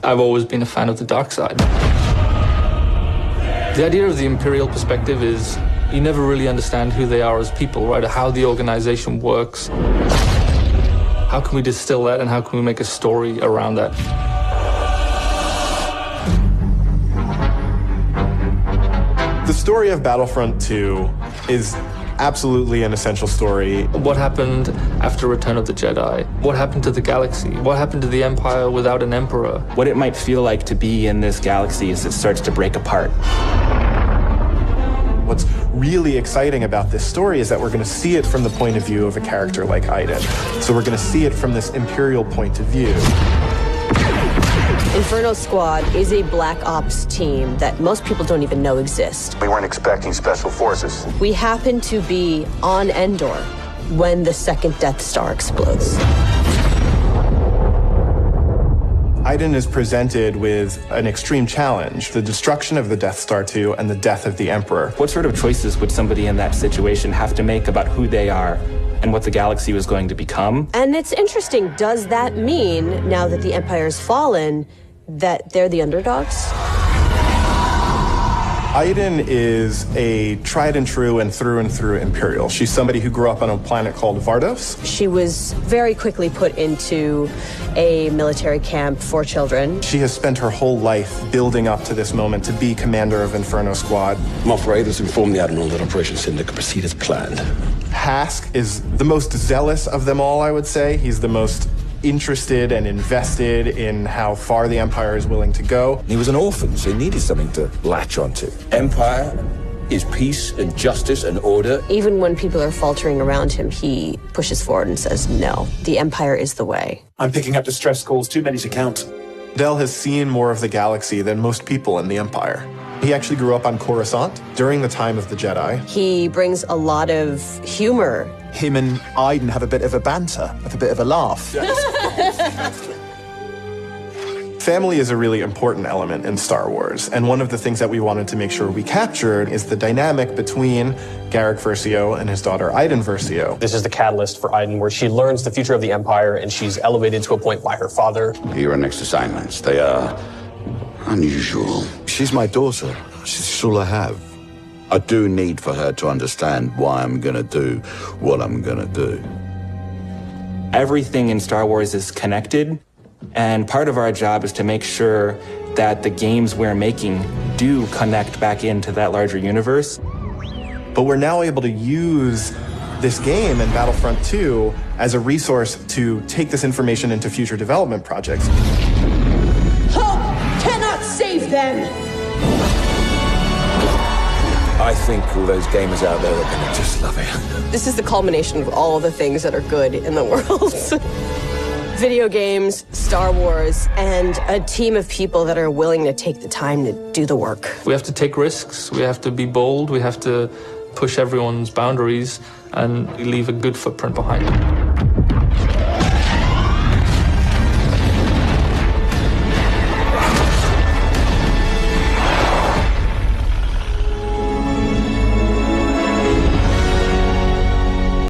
I've always been a fan of the dark side. The idea of the Imperial perspective is you never really understand who they are as people, right? How the organization works. How can we distill that and how can we make a story around that? The story of Battlefront II is absolutely an essential story. What happened after Return of the Jedi? What happened to the galaxy? What happened to the Empire without an emperor? What it might feel like to be in this galaxy as it starts to break apart. What's really exciting about this story is that we're going to see it from the point of view of a character like Iden. So we're going to see it from this Imperial point of view. Inferno Squad is a Black Ops team that most people don't even know exist. We weren't expecting special forces. We happen to be on Endor when the second Death Star explodes. Iden is presented with an extreme challenge, the destruction of the Death Star 2 and the death of the Emperor. What sort of choices would somebody in that situation have to make about who they are and what the galaxy was going to become? And it's interesting, does that mean, now that the Empire's fallen, that they're the underdogs? Iden is a tried and true Imperial. She's somebody who grew up on a planet called Vardos. She was very quickly put into a military camp for children. She has spent her whole life building up to this moment to be commander of Inferno Squad. Moff Raiders informed the Admiral that Operation Cinder could proceed as planned. Hask is the most zealous of them all, I would say. He's the most interested and invested in how far the Empire is willing to go. He was an orphan, so he needed something to latch onto. Empire is peace and justice and order. Even when people are faltering around him, he pushes forward and says, no, the Empire is the way. I'm picking up distress calls, too many to count. Del has seen more of the galaxy than most people in the Empire. He actually grew up on Coruscant during the time of the Jedi. He brings a lot of humor. Him and Iden have a bit of a banter, have a bit of a laugh. Family is a really important element in Star Wars, and one of the things that we wanted to make sure we captured is the dynamic between Garrick Versio and his daughter Iden Versio. This is the catalyst for Iden, where she learns the future of the Empire, and she's elevated to a point by her father. Here are next assignments. They are unusual. She's my daughter. She's all I have. I do need for her to understand why I'm gonna do what I'm gonna do. Everything in Star Wars is connected, and part of our job is to make sure that the games we're making do connect back into that larger universe. But we're now able to use this game and Battlefront 2 as a resource to take this information into future development projects. Hope cannot save them! I think all those gamers out there are gonna just love it. This is the culmination of all the things that are good in the world. Video games, Star Wars, and a team of people that are willing to take the time to do the work. We have to take risks, we have to be bold, we have to push everyone's boundaries and leave a good footprint behind.